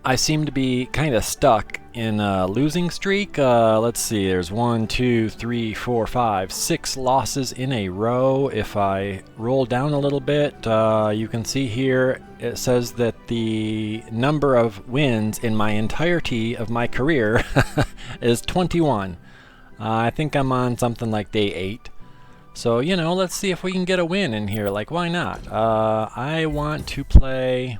I seem to be kind of stuck in a losing streak. Let's see, there's 1, 2, 3, 4, 5, 6 losses in a row. If I roll down a little bit, you can see here it says that the number of wins in my entirety of my career is 21. I think I'm on something like day 8. So, you know, let's see if we can get a win in here. Like, why not? I want to play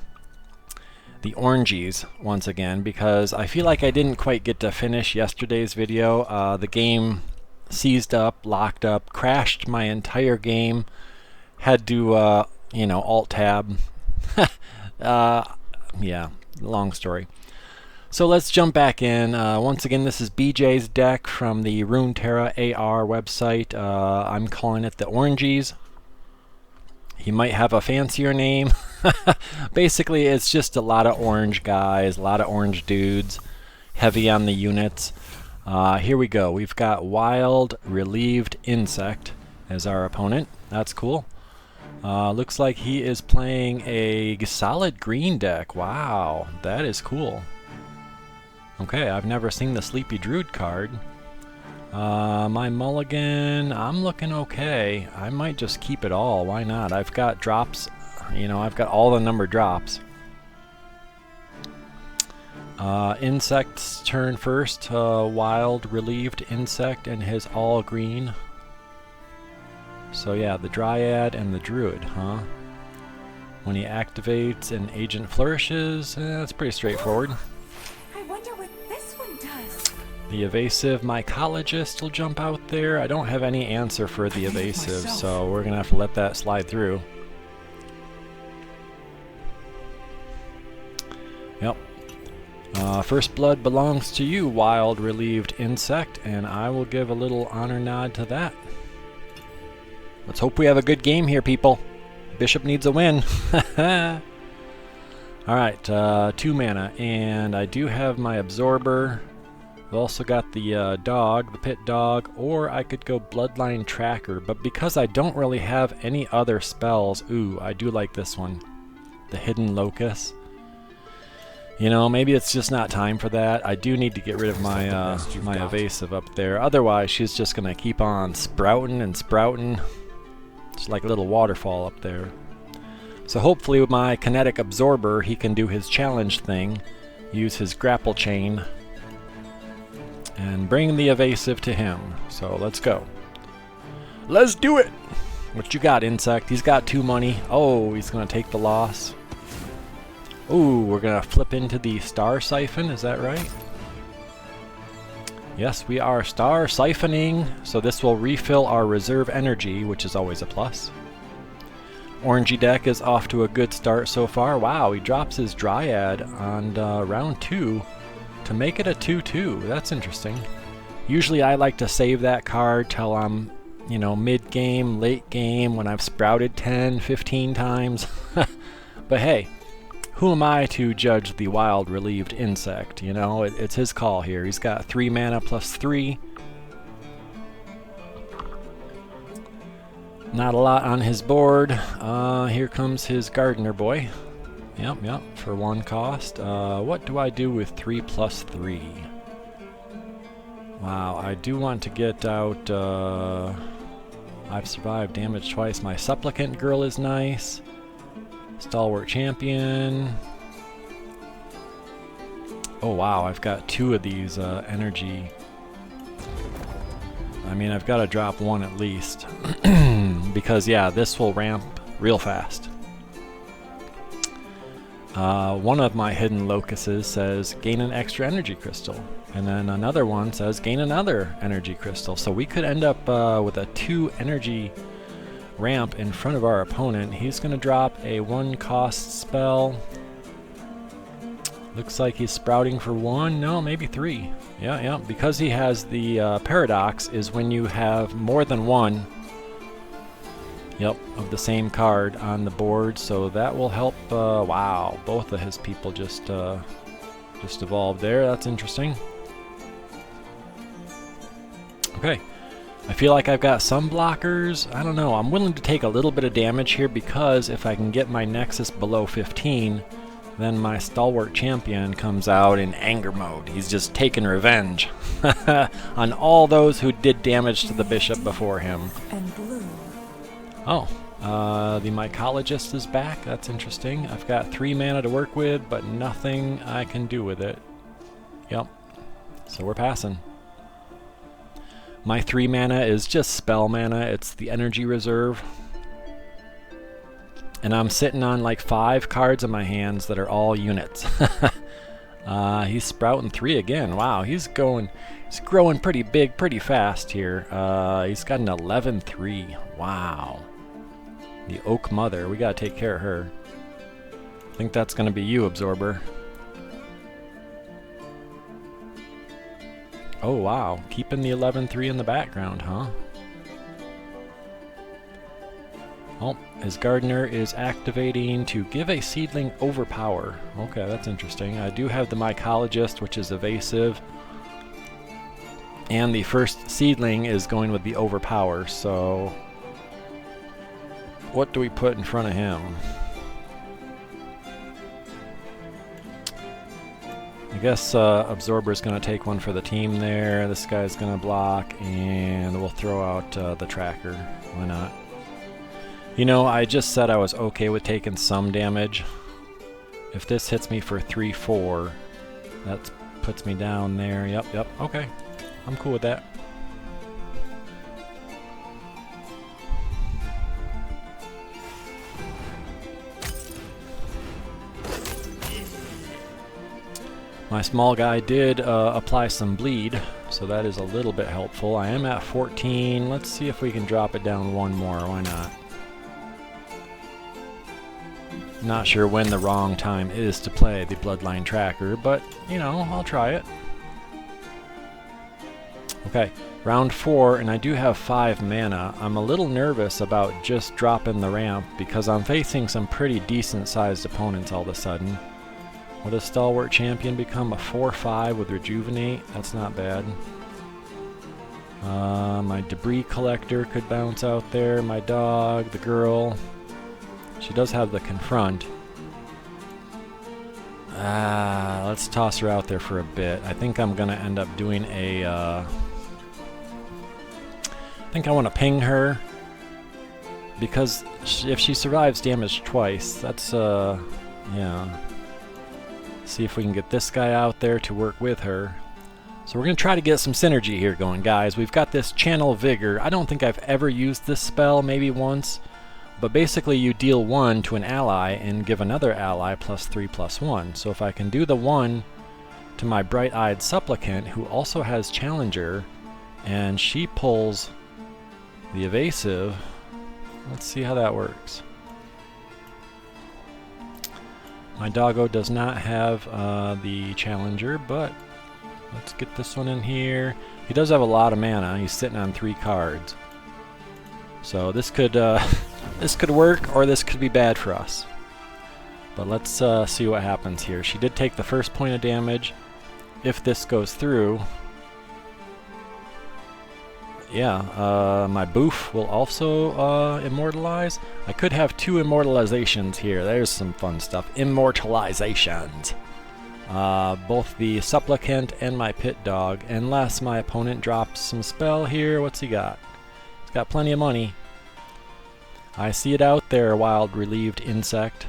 the orangies once again because I feel like I didn't quite get to finish yesterday's video. The game seized up, locked up, crashed my entire game. Had to, you know, alt-tab. Yeah, long story. So let's jump back in. Once again, this is BJ's deck from the Runeterra AR website. I'm calling it the Orangies. He might have a fancier name. Basically, it's just a lot of orange guys, a lot of orange dudes, heavy on the units. Here we go. We've got Wild Relieved Insect as our opponent. That's cool. Looks like he is playing a solid green deck. Wow, that is cool. Okay, I've never seen the Sleepy Druid card. My mulligan, I'm looking okay. I might just keep it all. Why not? I've got drops. You know, I've got all the number drops. Insect's turn first. Wild Relieved Insect and his all green. So yeah, the Dryad and the Druid, huh? When he activates, an agent flourishes. That's pretty straightforward. The evasive mycologist will jump out there. I don't have any answer for the evasive, so we're gonna have to let that slide through. Yep. First blood belongs to you, Wild Relieved Insect, and I will give a little honor nod to that. Let's hope we have a good game here, people. Bishop needs a win. Alright, 2 mana, and I do have my absorber. I've also got the dog, the pit dog, or I could go Bloodline Tracker, but because I don't really have any other spells, ooh, I do like this one. The Hidden Locus. You know, maybe it's just not time for that. I do need to get rid of my my evasive up there. Otherwise, she's just going to keep on sprouting and sprouting. It's like a little waterfall up there. So hopefully with my kinetic absorber, he can do his challenge thing. Use his grapple chain. And bring the evasive to him. So let's go. Let's do it! What you got, Insect? He's got 2 money. Oh, he's going to take the loss. Ooh, we're going to flip into the Star Siphon. Is that right? Yes, we are Star Siphoning. So this will refill our reserve energy, which is always a plus. Orangey deck is off to a good start so far. Wow, he drops his Dryad on round 2. To make it a 2-2, that's interesting. Usually I like to save that card till I'm, you know, mid-game, late game, when I've sprouted 10, 15 times. But hey, who am I to judge the Wild Relieved Insect? You know, it's his call here. He's got 3 mana plus 3. Not a lot on his board. Here comes his Gardener boy. Yep, for 1 cost. What do I do with 3 plus 3? Wow, I do want to get out, I've survived damage twice. My Supplicant Girl is nice. Stalwart Champion. Oh wow, I've got 2 of these energy. I mean, I've got to drop 1 at least. Because yeah, this will ramp real fast. One of my hidden locuses says gain an extra energy crystal, and then another one says gain another energy crystal. So we could end up with a 2 energy ramp in front of our opponent. He's going to drop a 1 cost spell. Looks like he's sprouting for 1. No, maybe 3. Yeah, because he has the paradox is when you have more than 1. Yep, of the same card on the board, so that will help. Wow, both of his people just evolved there. That's interesting. Okay, I feel like I've got some blockers. I don't know. I'm willing to take a little bit of damage here because if I can get my Nexus below 15, Then my stalwart champion comes out in anger mode. He's just taking revenge on all those who did damage to the bishop before him. And blue. Oh, the mycologist is back. That's interesting. I've got 3 mana to work with, but nothing I can do with it. Yep. So we're passing. My 3 mana is just spell mana. It's the energy reserve. And I'm sitting on like 5 cards in my hands that are all units. He's sprouting 3 again. Wow, he's growing pretty big, pretty fast here. He's got an 11-3. Wow. The Oak Mother. We gotta take care of her. I think that's gonna be you, Absorber. Oh wow, keeping the 11-3 in the background, huh? Oh, his gardener is activating to give a seedling overpower. Okay, that's interesting. I do have the mycologist, which is evasive. And the first seedling is going with the overpower, so what do we put in front of him? I guess Absorber's going to take one for the team there. This guy's going to block, and we'll throw out the tracker. Why not? You know, I just said I was okay with taking some damage. If this hits me for 3-4, that puts me down there. Yep, okay. I'm cool with that. My small guy did apply some bleed, so that is a little bit helpful. I am at 14. Let's see if we can drop it down 1 more. Why not? Not sure when the wrong time is to play the Bloodline Tracker, but, you know, I'll try it. Okay, round 4, and I do have 5 mana. I'm a little nervous about just dropping the ramp because I'm facing some pretty decent-sized opponents all of a sudden. Would a Stalwart Champion become a 4-5 with Rejuvenate? That's not bad. My Debris Collector could bounce out there. My dog, the girl. She does have the Confront. Let's toss her out there for a bit. I think I'm going to end up doing a... I think I want to ping her. Because if she survives damage twice, that's, yeah. See if we can get this guy out there to work with her. So we're going to try to get some synergy here going, guys. We've got this Channel Vigor. I don't think I've ever used this spell, maybe once. But basically you deal 1 to an ally and give another ally +3/+1. So if I can do the 1 to my Bright-Eyed Supplicant, who also has Challenger, and she pulls the evasive, let's see how that works. My doggo does not have the Challenger, but let's get this one in here. He does have a lot of mana. He's sitting on 3 cards. So this could this could work, or this could be bad for us. But let's see what happens here. She did take the first point of damage. If this goes through, yeah, my Boof will also immortalize. I could have 2 immortalizations here. There's some fun stuff. Immortalizations. Both the Supplicant and my Pit Dog, unless my opponent drops some spell here. What's he got? He's got plenty of money. I see it out there, Wild Relieved Insect.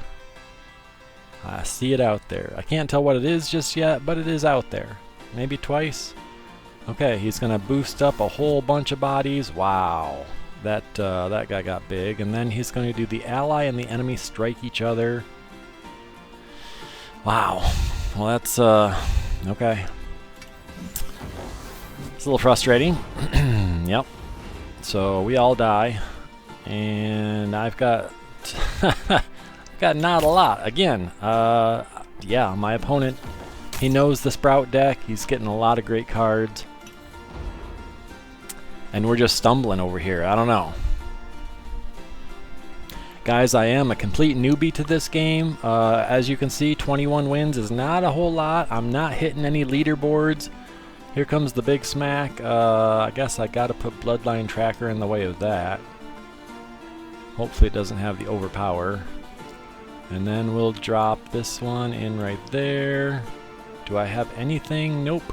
I see it out there. I can't tell what it is just yet, but it is out there. Maybe twice. Okay, he's gonna boost up a whole bunch of bodies. Wow, that guy got big. And then he's going to do the ally and the enemy strike each other. Wow. Well, that's okay. It's a little frustrating. Yep. So we all die, and I've got got not a lot again. Yeah, my opponent, he knows the Sprout deck. He's getting a lot of great cards. And we're just stumbling over here. I don't know. Guys, I am a complete newbie to this game. As you can see, 21 wins is not a whole lot. I'm not hitting any leaderboards. Here comes the big smack. I guess I gotta put Bloodline Tracker in the way of that. Hopefully it doesn't have the overpower. And then we'll drop this one in right there. Do I have anything? Nope.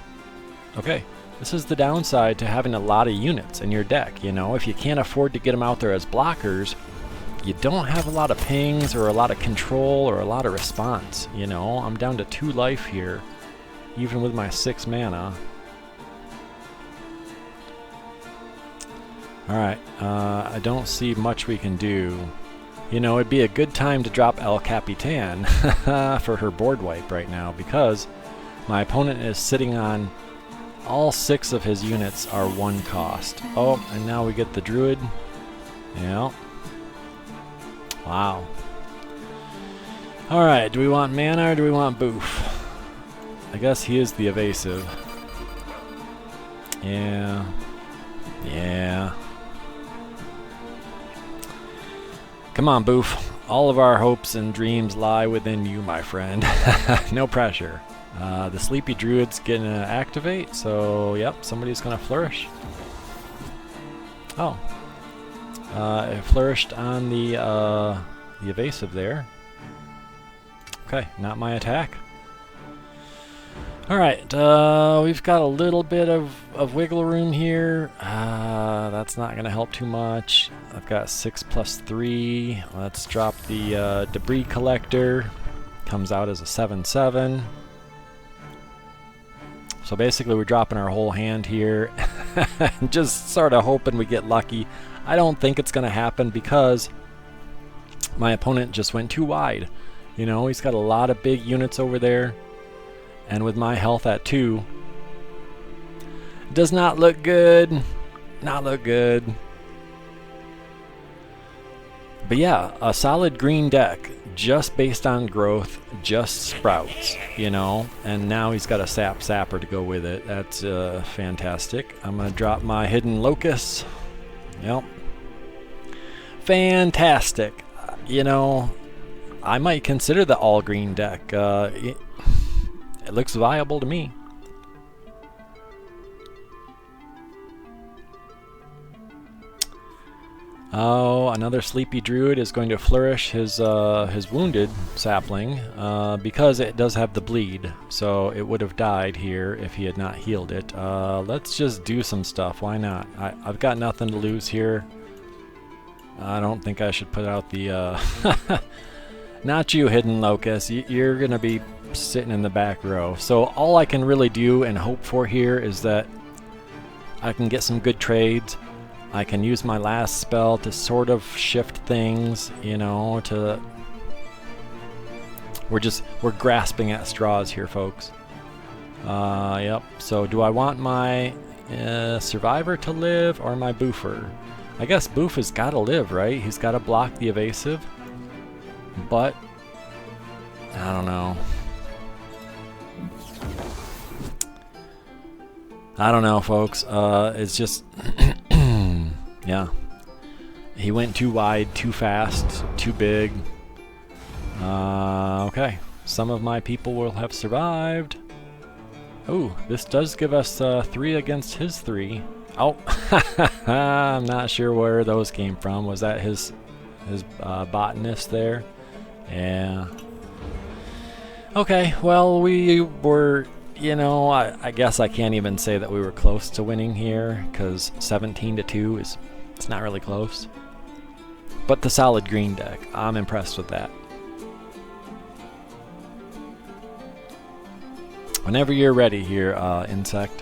Okay. This is the downside to having a lot of units in your deck, you know? If you can't afford to get them out there as blockers, you don't have a lot of pings or a lot of control or a lot of response, you know? I'm down to 2 life here, even with my 6 mana. Alright, I don't see much we can do. You know, it'd be a good time to drop El Capitan for her board wipe right now, because my opponent is sitting on all 6 of his units are 1 cost. Oh, and now we get the Druid. Yeah. Wow. Alright, do we want mana or do we want boof? I guess he is the evasive. Yeah. Yeah. Come on, boof. All of our hopes and dreams lie within you, my friend. No pressure. The Sleepy Druid's gonna activate, so yep, somebody's gonna flourish. Oh. It flourished on the evasive there. Okay, not my attack. Alright, we've got a little bit of wiggle room here. That's not going to help too much. I've got 6 plus 3. Let's drop the debris collector. Comes out as a 7/7. So basically we're dropping our whole hand here. Just sort of hoping we get lucky. I don't think it's going to happen because my opponent just went too wide. You know, he's got a lot of big units over there. And with my health at 2, it does not look good. Not look good. But yeah, a solid green deck just based on growth, just sprouts, you know. And now he's got a sapper to go with it. That's fantastic. I'm going to drop my hidden locust. Yep. Fantastic. You know, I might consider the all green deck. It looks viable to me. Oh, another Sleepy Druid is going to flourish his wounded sapling because it does have the bleed, so it would have died here if he had not healed it. Let's just do some stuff. Why not? I've got nothing to lose here. I don't think I should put out the... Not you, Hidden Locust. You're going to be sitting in the back row. So all I can really do and hope for here is that I can get some good trades. I can use my last spell to sort of shift things, you know, to... We're grasping at straws here, folks. Yep. So do I want my survivor to live or my boofer? I guess Boof has got to live, right? He's got to block the evasive. But I don't know. I don't know, folks. It's just... yeah. He went too wide, too fast, too big. Okay. Some of my people will have survived. Oh, this does give us 3 against his 3. Oh, I'm not sure where those came from. Was that his botanist there? Yeah. Okay, well, we were... You know, I guess I can't even say that we were close to winning here, because 17-2 is... It's not really close. But the solid green deck, I'm impressed with that. Whenever you're ready here, Insect.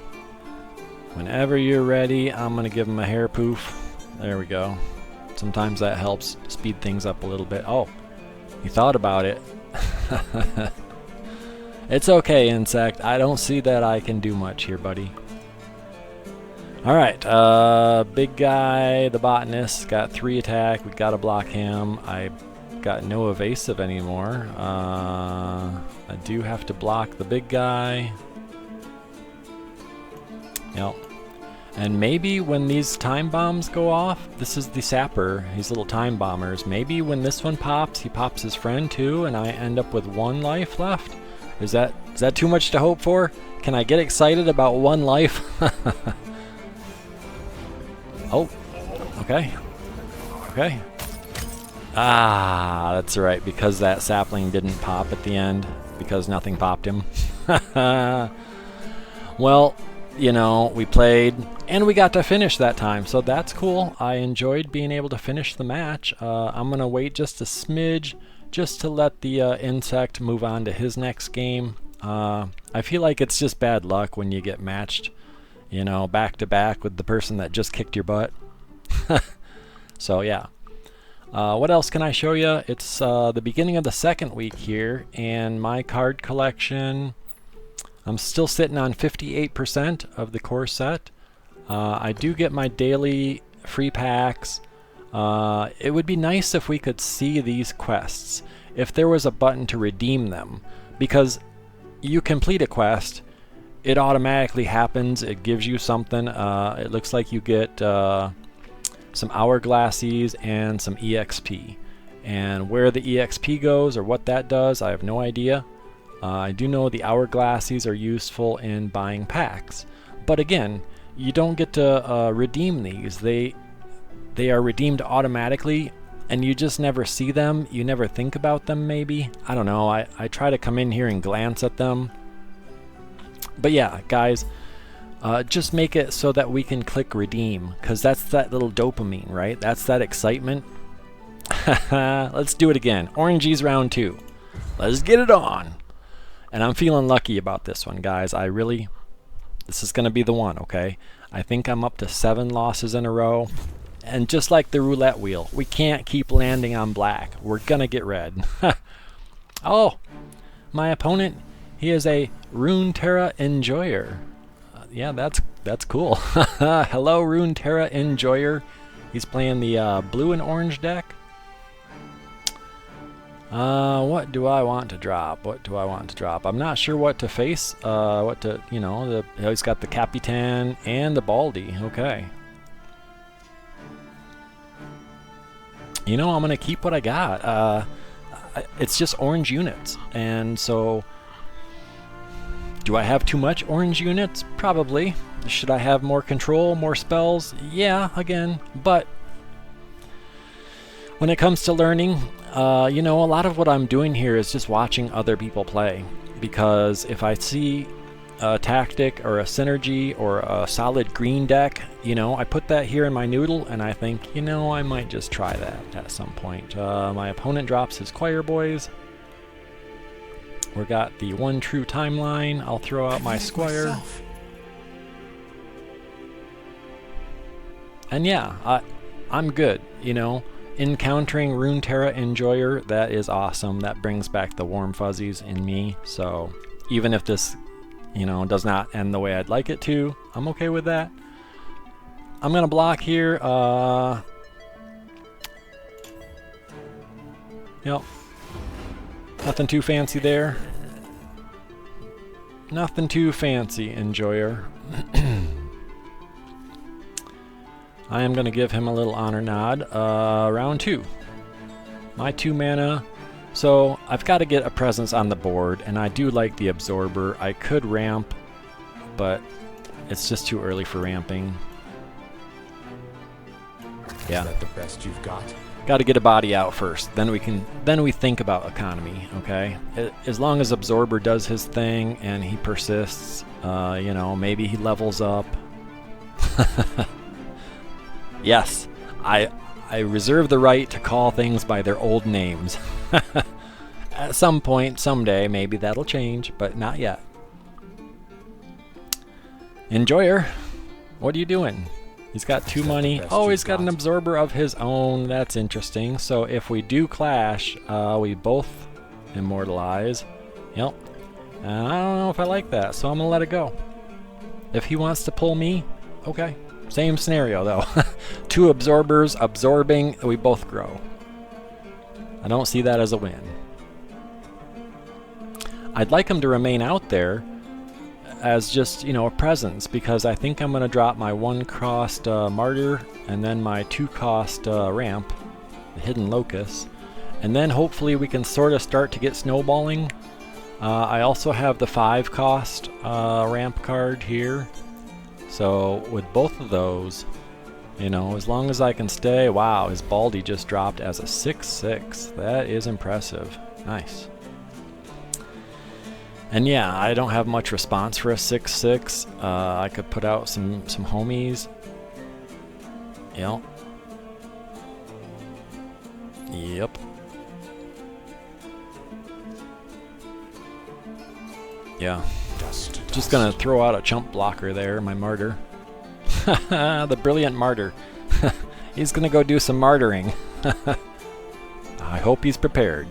Whenever you're ready, I'm going to give him a hair poof. There we go. Sometimes that helps speed things up a little bit. Oh, he thought about it. It's okay, Insect. I don't see that I can do much here, buddy. Alright, big guy, the botanist, got 3 attack. We gotta block him. I got no evasive anymore. I do have to block the big guy. Yep. And maybe when these time bombs go off, this is the sapper, these little time bombers. Maybe when this one pops, he pops his friend too, and I end up with 1 life left. Is that too much to hope for? Can I get excited about 1 life? Oh, okay. Okay. Ah, that's right, because that sapling didn't pop at the end, because nothing popped him. Well, you know, we played, and we got to finish that time, so that's cool. I enjoyed being able to finish the match. I'm going to wait just a smidge, just to let the insect move on to his next game. I feel like it's just bad luck when you get matched, you know, back to back with the person that just kicked your butt. So yeah. What else can I show you? It's the beginning of the second week here, and my card collection, I'm still sitting on 58% of the core set. I do get my daily free packs. It would be nice if we could see these quests, if there was a button to redeem them, because you complete a quest, it automatically happens, it gives you something. It looks like you get some hourglasses and some EXP. And where the EXP goes or what that does, I have no idea. I do know the hourglasses are useful in buying packs. But again, you don't get to redeem these. They are redeemed automatically, and you just never see them. You never think about them, maybe. I don't know. I try to come in here and glance at them. But yeah, guys, just make it so that we can click redeem, because that's that little dopamine, right? That's that excitement. Let's do it again. Orangies round 2. Let's get it on. And I'm feeling lucky about this one, guys. This is going to be the one, okay? I think I'm up to 7 losses in a row. And just like the roulette wheel, we can't keep landing on black. We're going to get red. Oh, my opponent, he is a Runeterra Enjoyer. Yeah, that's cool. Hello, Runeterra Enjoyer. He's playing the blue and orange deck. What do I want to drop? What do I want to drop? I'm not sure what to face. He's got the Capitan and the Baldy. Okay. You know, I'm going to keep what I got. It's just orange units. And so, do I have too much orange units? Probably. Should I have more control, more spells? Yeah, again. But when it comes to learning, a lot of what I'm doing here is just watching other people play. Because if I see a tactic or a synergy or a solid green deck, I put that here in my noodle and I think, I might just try that at some point. My opponent drops his Choir Boys. We got the One True Timeline. I'll throw out my Squire. And yeah, I'm good, Encountering Runeterra Enjoyer, that is awesome. That brings back the warm fuzzies in me. So even if this, does not end the way I'd like it to, I'm okay with that. I'm going to block here. Yep. Nothing too fancy there. Nothing too fancy, Enjoyer. I am going to give him a little honor nod. Round 2. My 2 mana. So I've got to get a presence on the board, and I do like the Absorber. I could ramp, but it's just too early for ramping. Yeah. Is that the best you've got? Got to get a body out first. Then we think about economy. Okay. As long as Absorber does his thing and he persists, maybe he levels up. Yes, I reserve the right to call things by their old names. At some point, someday, maybe that'll change, but not yet. Enjoyer, what are you doing? He's got 2 money. Oh, he's got an Absorber of his own. That's interesting. So if we do clash, we both immortalize. Yep. And I don't know if I like that, so I'm going to let it go. If he wants to pull me, okay. Same scenario, though. 2 Absorbers absorbing, we both grow. I don't see that as a win. I'd like him to remain out there as just, a presence, because I think I'm going to drop my 1-cost Martyr and then my 2-cost ramp, the Hidden Locust, and then hopefully we can sort of start to get snowballing. I also have the 5-cost ramp card here, so with both of those, You know, as long as I can stay. Wow, his Baldy just dropped as a 6-6. That is impressive. Nice. And yeah, I don't have much response for a 6-6. I could put out some homies. Yep. Yep. Yeah. Just gonna throw out a chump blocker there, my martyr. The brilliant martyr. He's gonna go do some martyring. I hope he's prepared.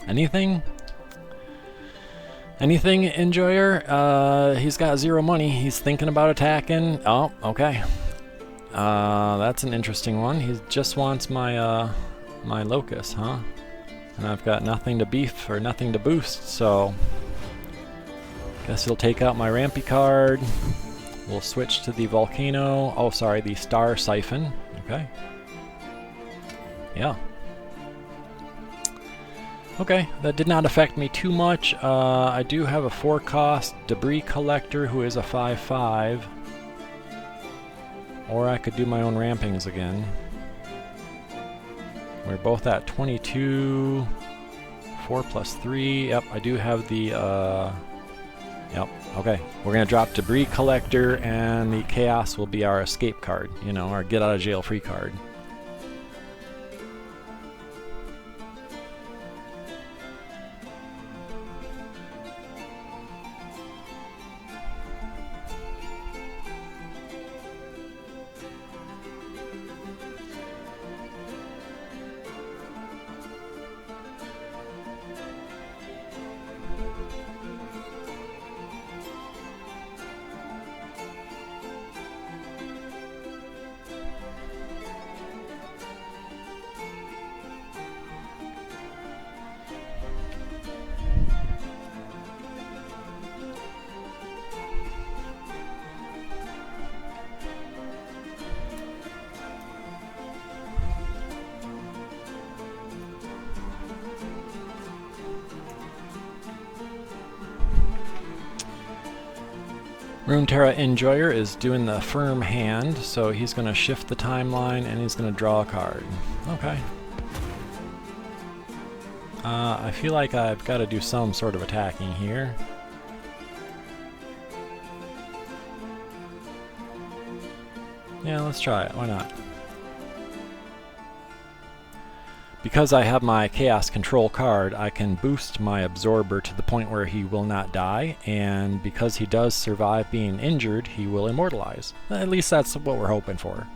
Anything? Anything, Enjoyer? He's got 0 money. He's thinking about attacking. Oh, okay. That's an interesting one. He just wants my my locus, huh? And I've got nothing to beef or nothing to boost, so guess he'll take out my Rampy card. We'll switch to the Volcano. Oh, sorry, the Star Siphon. Okay. Yeah. Okay, that did not affect me too much. I do have a 4-cost Debris Collector who is a 5/5. Or I could do my own rampings again. We're both at 22. 4 plus 3. Yep, I do have the... Yep, okay. We're going to drop Debris Collector, and the Chaos will be our escape card. You know, our get out of jail free card. Runeterra Enjoyer is doing the firm hand, so he's going to shift the timeline and he's going to draw a card. Okay. I feel like I've got to do some sort of attacking here. Yeah, let's try it. Why not? Because I have my Chaos Control card, I can boost my Absorber to the point where he will not die, and because he does survive being injured, he will immortalize. At least that's what we're hoping for.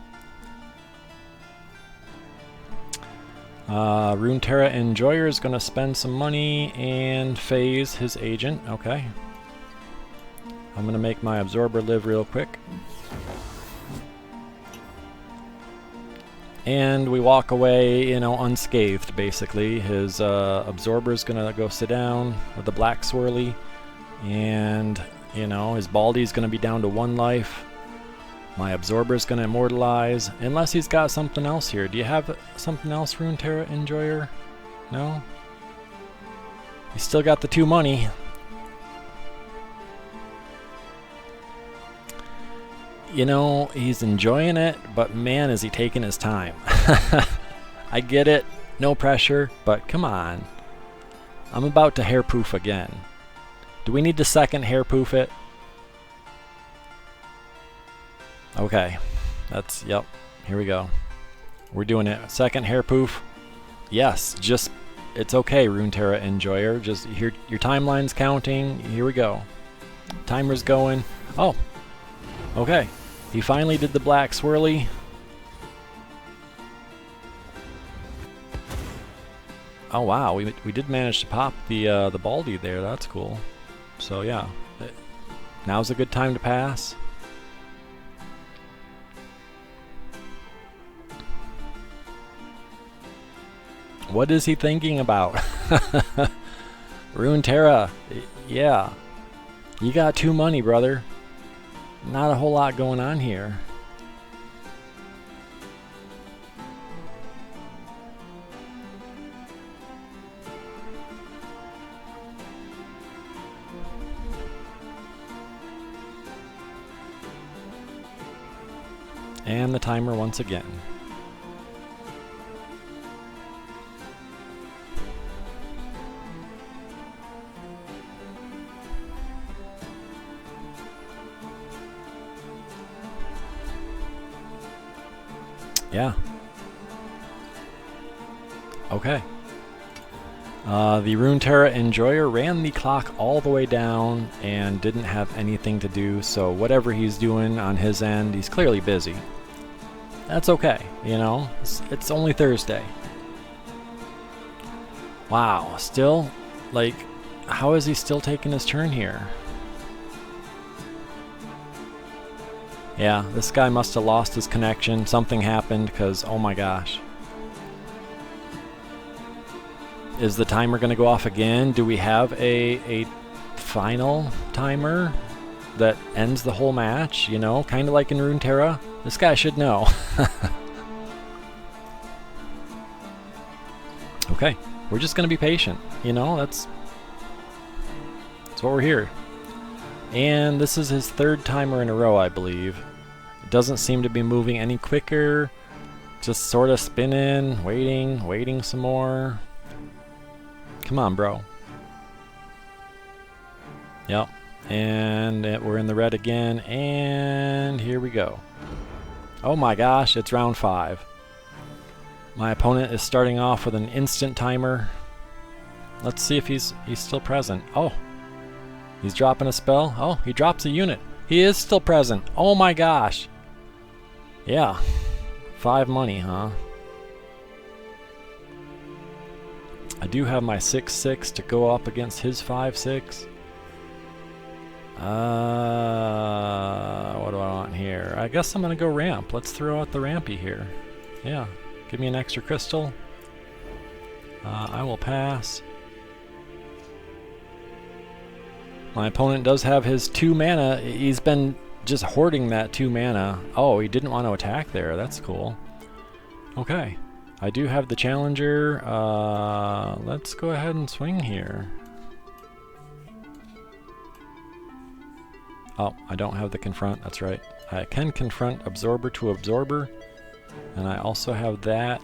Runeterra Enjoyer is going to spend some money and phase his agent. Okay. I'm going to make my Absorber live real quick. And we walk away, you know, unscathed, basically. His Absorber is going to go sit down with the black swirly. And, you know, his Baldy is going to be down to 1 life. My Absorber is going to immortalize. Unless he's got something else here. Do you have something else, Runeterra Enjoyer? No? He's still got the 2 money. You know, he's enjoying it, but man, is he taking his time. I get it, no pressure, but come on. I'm about to hairproof again. Do we need to second hairproof it? Okay, that's, yep, here we go. We're doing it. Second hairproof. Yes, just, it's okay, Runeterra Enjoyer. Just, here, your timeline's counting. Here we go. Timer's going. Oh, okay. He finally did the black swirly. Oh wow, we did manage to pop the Baldy there. That's cool. So yeah, now's a good time to pass. What is he thinking about? Runeterra, yeah. You got 2 money, brother. Not a whole lot going on here. And the timer once again. Yeah. Okay. The Runeterra Enjoyer ran the clock all the way down and didn't have anything to do, so whatever he's doing on his end, he's clearly busy. That's okay, you know? It's only Thursday. Wow, still? Like, how is he still taking his turn here? Yeah, this guy must have lost his connection. Something happened, because, oh my gosh. Is the timer going to go off again? Do we have a final timer that ends the whole match? You know, kind of like in Runeterra? This guy should know. Okay, we're just going to be patient. You know, that's what we're here. And this is his 3rd timer in a row, I believe. It doesn't seem to be moving any quicker. Just sort of spinning, waiting some more. Come on, bro. Yep. And we're in the red again. And here we go. Oh my gosh, it's round 5. My opponent is starting off with an instant timer. Let's see if he's still present. Oh. He's dropping a spell. Oh, he drops a unit. He is still present. Oh my gosh. Yeah. 5 money, huh? I do have my 6/6 to go up against his 5/6. What do I want here? I guess I'm going to go ramp. Let's throw out the rampy here. Yeah. Give me an extra crystal. I will pass. My opponent does have his 2 mana. He's been just hoarding that 2 mana. Oh, he didn't want to attack there. That's cool. Okay. I do have the challenger. Let's go ahead and swing here. Oh, I don't have the confront. That's right. I can confront absorber to absorber. And I also have that.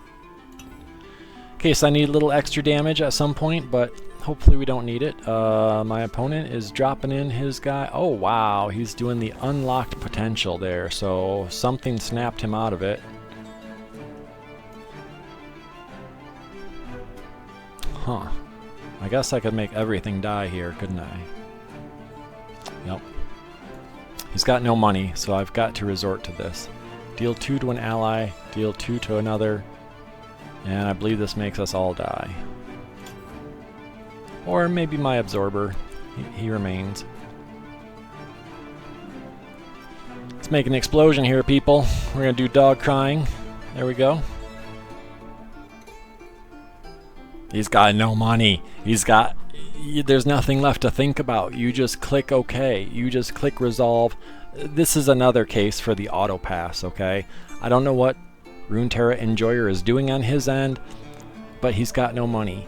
In case I need a little extra damage at some point, but hopefully we don't need it. My opponent is dropping in his guy. Oh, wow. He's doing the unlocked potential there. So something snapped him out of it. Huh. I guess I could make everything die here, couldn't I? Yep. He's got no money, so I've got to resort to this. Deal 2 to an ally, deal 2 to another, and I believe this makes us all die. Or maybe my absorber. He remains. Let's make an explosion here, people. We're going to do dog crying. There we go. He's got no money. There's nothing left to think about. You just click OK. You just click resolve. This is another case for the auto pass, okay? I don't know what Runeterra Enjoyer is doing on his end, but he's got no money.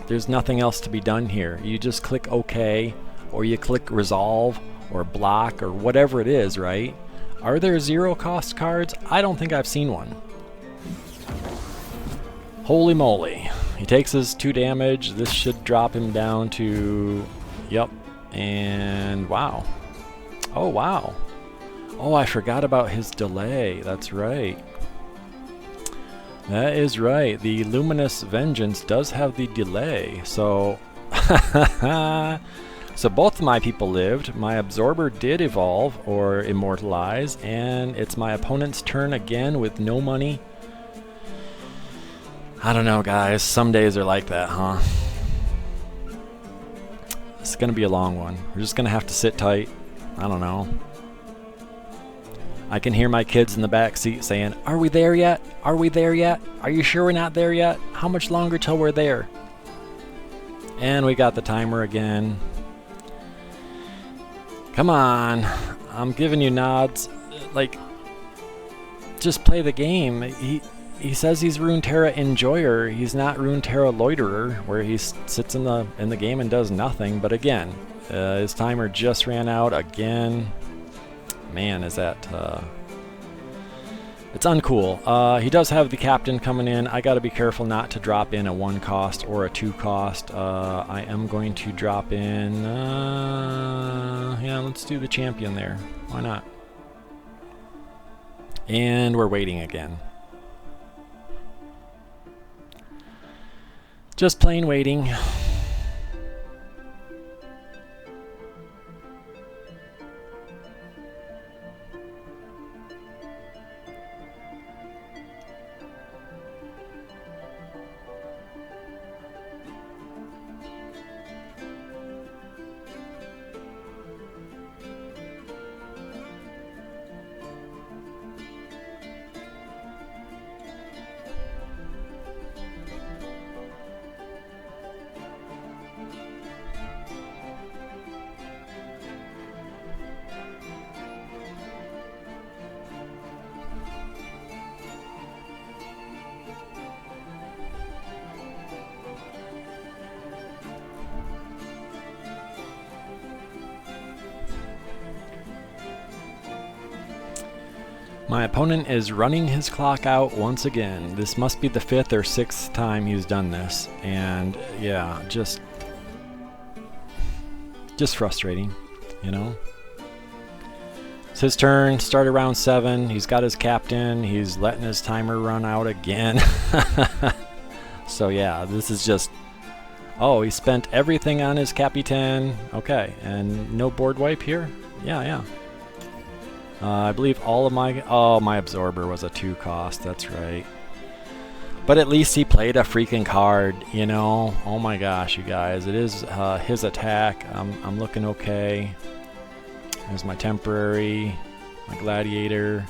There's nothing else to be done here. You just click OK, or you click resolve, or block, or whatever it is, right? Are there 0 cost cards? I don't think I've seen one. Holy moly. He takes his 2 damage. This should drop him down to... Yep. And wow. Oh, wow. Oh, I forgot about his delay. That's right. That is right. The Luminous Vengeance does have the delay. So... So both of my people lived. My Absorber did evolve, or immortalize. And it's my opponent's turn again with no money. I don't know, guys. Some days are like that, huh? It's gonna be a long one. We're just gonna have to sit tight. I don't know. I can hear my kids in the back seat saying, "Are we there yet? Are we there yet? Are you sure we're not there yet? How much longer till we're there?" And we got the timer again. Come on. I'm giving you nods. Like, just play the game. He says he's Runeterra enjoyer. He's not Runeterra loiterer, where he sits in the game and does nothing. But again, his timer just ran out again. Man, is that it's uncool. He does have the captain coming in. I got to be careful not to drop in a 1 cost or a 2 cost. I am going to drop in. Yeah, let's do the champion there. Why not? And we're waiting again. Just plain waiting. My opponent is running his clock out once again. This must be the 5th or 6th time he's done this. And yeah, just frustrating, you know? It's his turn, start around 7. He's got his captain. He's letting his timer run out again. So yeah, this is just... Oh, he spent everything on his Capitan. Okay, and no board wipe here? Yeah. I believe all of my... Oh, my Absorber was a 2 cost, that's right. But at least he played a freaking card, you know? Oh my gosh, you guys. It is his attack. I'm looking okay. There's my Temporary, my Gladiator.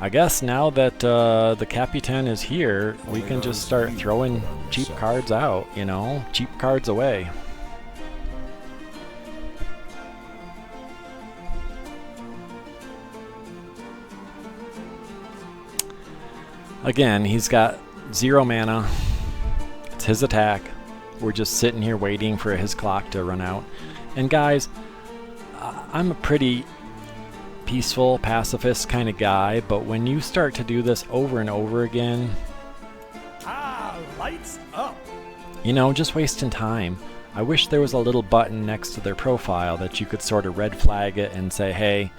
I guess now that the Capitan is here, we can just start throwing cheap cards out, you know? Cheap cards away. Again, he's got 0 mana. It's his attack. We're just sitting here waiting for his clock to run out. And guys, I'm a pretty peaceful, pacifist kind of guy, but when you start to do this over and over again... lights up! You know, just wasting time. I wish there was a little button next to their profile that you could sort of red flag it and say, hey,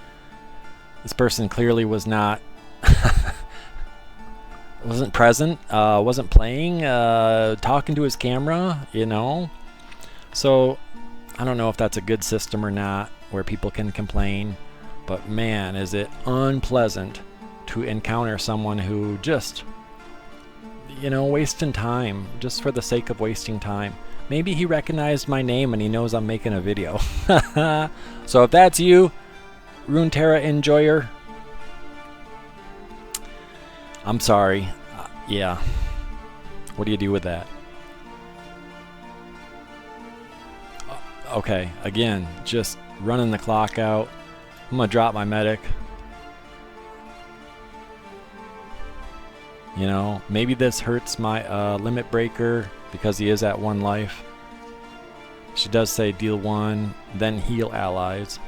this person clearly was not... wasn't present, wasn't playing, talking to his camera, you know? So, I don't know if that's a good system or not, where people can complain, but man, is it unpleasant to encounter someone who just, you know, wasting time, just for the sake of wasting time. Maybe he recognized my name and he knows I'm making a video. So if that's you, Runeterra enjoyer, I'm sorry. Yeah. What do you do with that? Okay, again, just running the clock out. I'm gonna drop my medic. You know, maybe this hurts my limit breaker because he is at 1 life. She does say deal 1, then heal allies.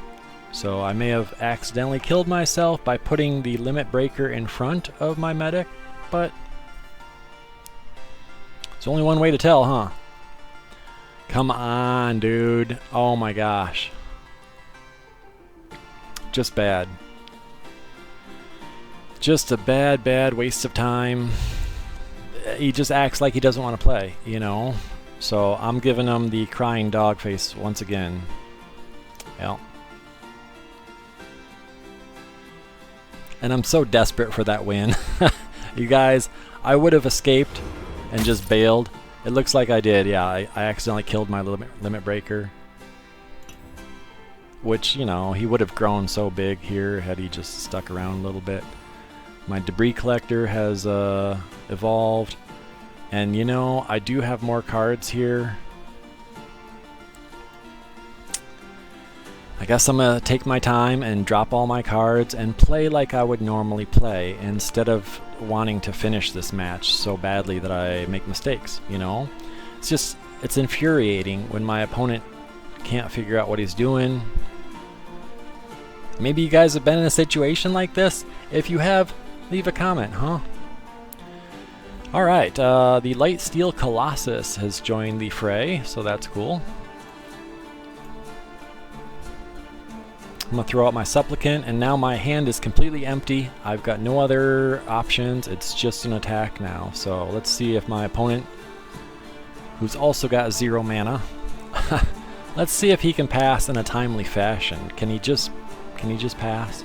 So I may have accidentally killed myself by putting the limit breaker in front of my medic, but it's only one way to tell, huh? Come on, dude. Oh my gosh. Just bad. Just a bad waste of time. He just acts like he doesn't want to play, you know? So I'm giving him the crying dog face once again. Well. And I'm so desperate for that win. You guys, I would have escaped and just bailed. It looks like I did. Yeah, I accidentally killed my limit breaker. Which, you know, he would have grown so big here had he just stuck around a little bit. My debris collector has evolved. And, you know, I do have more cards here. I guess I'm going to take my time and drop all my cards and play like I would normally play instead of wanting to finish this match so badly that I make mistakes, you know? It's infuriating when my opponent can't figure out what he's doing. Maybe you guys have been in a situation like this? If you have, leave a comment, huh? Alright, the Light Steel Colossus has joined the fray, so that's cool. I'm going to throw out my Supplicant, and now my hand is completely empty. I've got no other options. It's just an attack now. So let's see if my opponent, who's also got 0 mana, let's see if he can pass in a timely fashion. Can he just pass?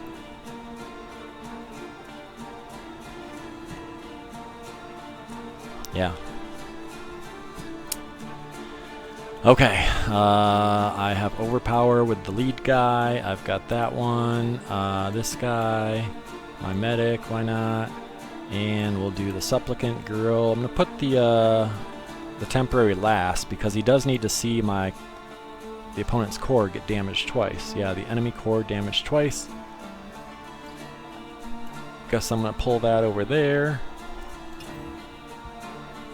Yeah. Okay, I have Overpower with the lead guy. I've got that one. This guy, my medic, why not? And we'll do the Supplicant girl. I'm gonna put the temporary last because he does need to see the opponent's core get damaged twice. Yeah, the enemy core damaged twice. Guess I'm gonna pull that over there.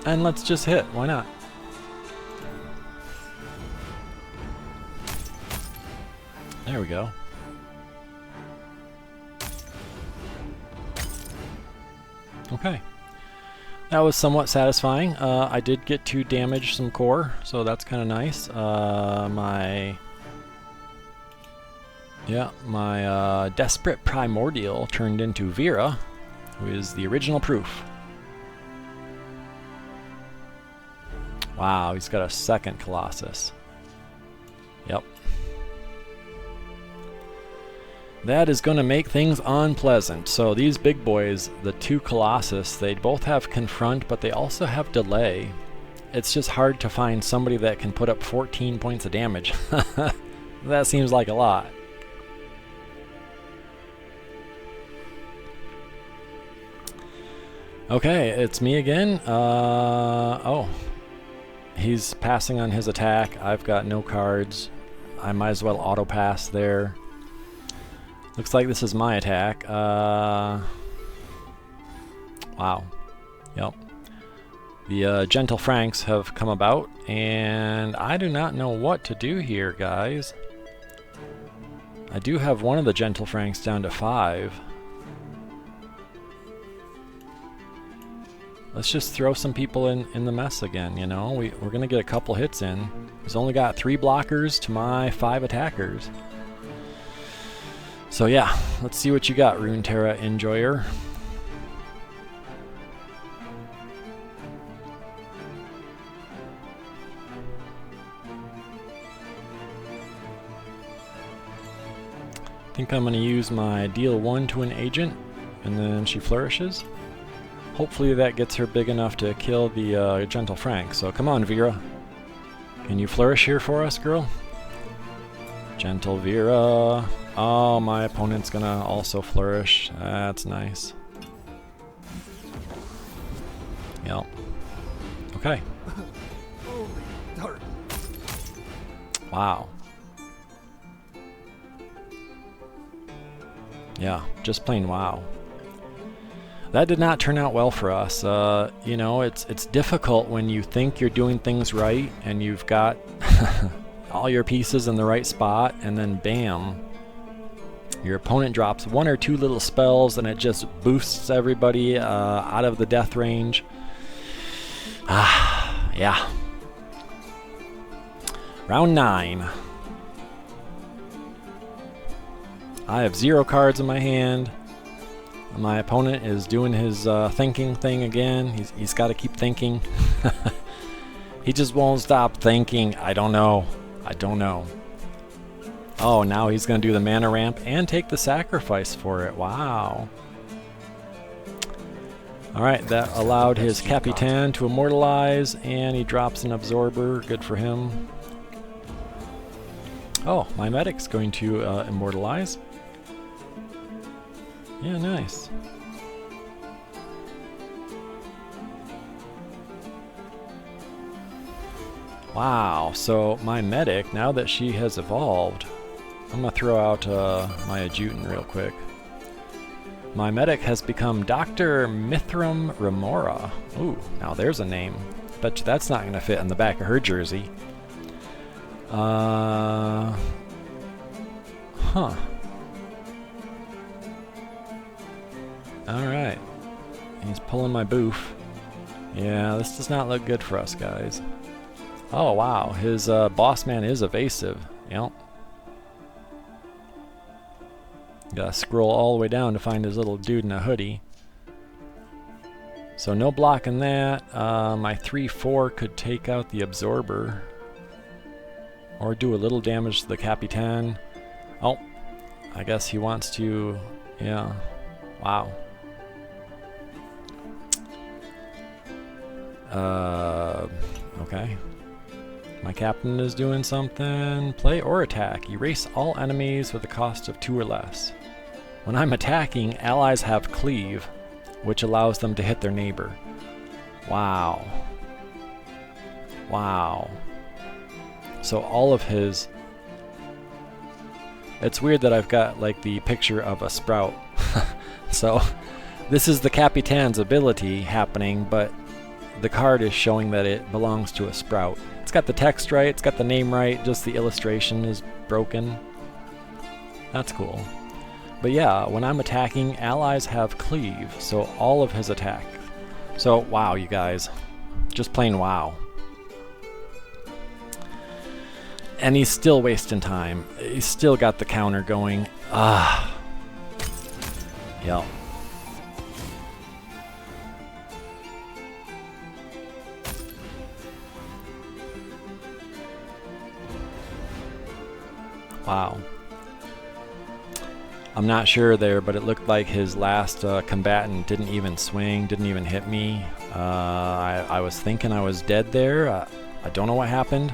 And let's just hit, why not? There we go. Okay. That was somewhat satisfying. I did get to damage some core, so that's kind of nice. My Desperate Primordial turned into Vera, who is the original proof. Wow, he's got a second Colossus. Yep. That is going to make things unpleasant. So these big boys, the 2 Colossus, they both have Confront, but they also have Delay. It's just hard to find somebody that can put up 14 points of damage. That seems like a lot. Okay, it's me again. Oh. He's passing on his attack. I've got no cards. I might as well auto-pass there. Looks like this is my attack. Wow. Yep. The Gentle Franks have come about, and I do not know what to do here, guys. I do have one of the Gentle Franks down to 5. Let's just throw some people in the mess again, you know? We're going to get a couple hits in. He's only got 3 blockers to my 5 attackers. So yeah, let's see what you got, Runeterra Enjoyer. I think I'm going to use my deal 1 to an agent, and then she flourishes. Hopefully that gets her big enough to kill the Gentle Frank. So come on, Vera. Can you flourish here for us, girl? Gentle Vera. Oh, my opponent's gonna also flourish. That's nice. Yep. Okay. Wow. Yeah, just plain wow. That did not turn out well for us. You know, it's difficult when you think you're doing things right and you've got all your pieces in the right spot, and then bam, your opponent drops 1 or 2 little spells and it just boosts everybody out of the death range. Yeah. Round 9. I have 0 cards in my hand. My opponent is doing his thinking thing again. He's got to keep thinking. He just won't stop thinking. I don't know. Oh, now he's going to do the mana ramp and take the sacrifice for it. Wow. Alright, that allowed his Capitan to immortalize, and he drops an absorber. Good for him. Oh, my medic's going to immortalize. Yeah, nice. Wow, so my medic, now that she has evolved, I'm going to throw out my adjutant real quick. My medic has become Dr. Mithram Remora. Ooh, now there's a name. Bet you that's not going to fit in the back of her jersey. Huh. Alright. He's pulling my boof. Yeah, this does not look good for us, guys. Oh, wow. His boss man is evasive. Yep. Gotta scroll all the way down to find his little dude in a hoodie. So no blocking that. My 3-4 could take out the absorber. Or do a little damage to the Capitan. Oh, I guess he wants to... Yeah. Wow. Okay. My captain is doing something. Play or attack. Erase all enemies with a cost of 2 or less. When I'm attacking, allies have cleave, which allows them to hit their neighbor. Wow. Wow. So all of his... It's weird that I've got like the picture of a sprout. So this is the Capitan's ability happening, but the card is showing that it belongs to a sprout. It's got the text right, it's got the name right, just the illustration is broken. That's cool. But yeah, when I'm attacking, allies have cleave, so all of his attack. So wow, you guys. Just plain wow. And he's still wasting time. He's still got the counter going. Ah. Yep. Wow. I'm not sure there, but it looked like his last combatant didn't even swing, didn't even hit me. I was thinking I was dead there. I don't know what happened.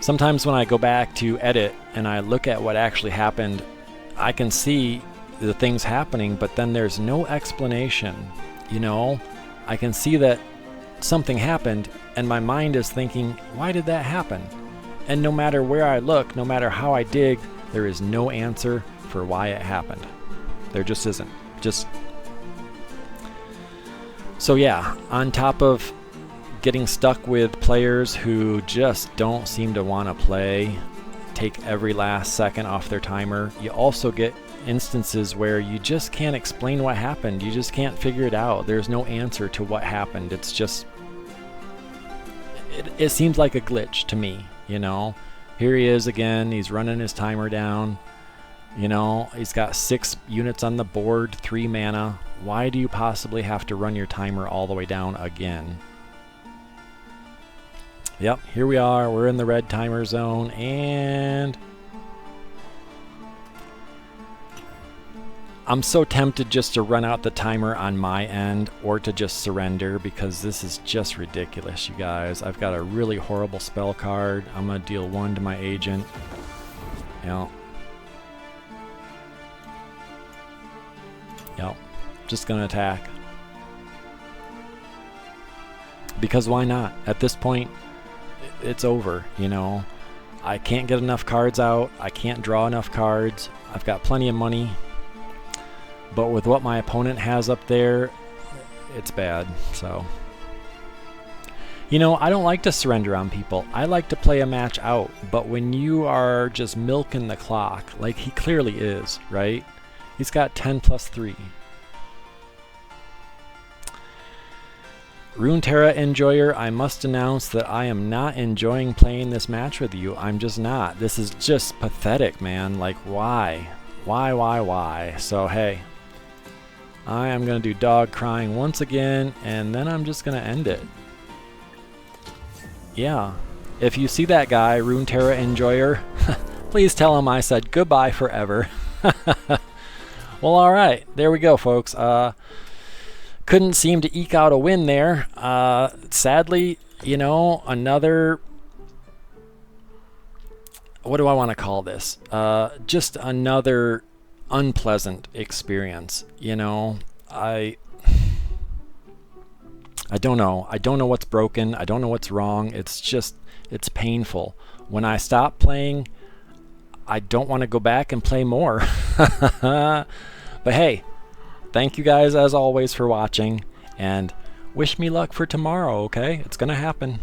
Sometimes when I go back to edit and I look at what actually happened, I can see the things happening, but then there's no explanation. You know, I can see that something happened and my mind is thinking, why did that happen? And no matter where I look, no matter how I dig, there is no answer for why it happened. There just isn't. So yeah, on top of getting stuck with players who just don't seem to want to play, take every last second off their timer, you also get instances where you just can't explain what happened. You just can't figure it out. There's no answer to what happened. It's just... It seems like a glitch to me, you know? Here he is again. He's running his timer down. You know, he's got 6 units on the board, 3 mana. Why do you possibly have to run your timer all the way down again? Yep, here we are. We're in the red timer zone, and I'm so tempted just to run out the timer on my end or to just surrender, because this is just ridiculous, you guys. I've got a really horrible spell card. I'm going to deal 1 to my agent. Yep. Just going to attack. Because why not? At this point, it's over, you know. I can't get enough cards out. I can't draw enough cards. I've got plenty of money. But with what my opponent has up there, it's bad, so. You know, I don't like to surrender on people. I like to play a match out. But when you are just milking the clock, like he clearly is, right? He's got 10 plus 3. Runeterra enjoyer, I must announce that I am not enjoying playing this match with you. I'm just not. This is just pathetic, man. Like, why? Why? So, hey. I am going to do dog crying once again, and then I'm just going to end it. Yeah. If you see that guy, Runeterra enjoyer, please tell him I said goodbye forever. Well, alright. There we go, folks. couldn't seem to eke out a win there. Sadly, you know, another, what do I want to call this? Just another unpleasant experience. You know, I don't know. I don't know what's broken. I don't know what's wrong. It's just, it's painful. When I stop playing, I don't want to go back and play more. But hey, thank you guys as always for watching, and wish me luck for tomorrow, okay? It's gonna happen.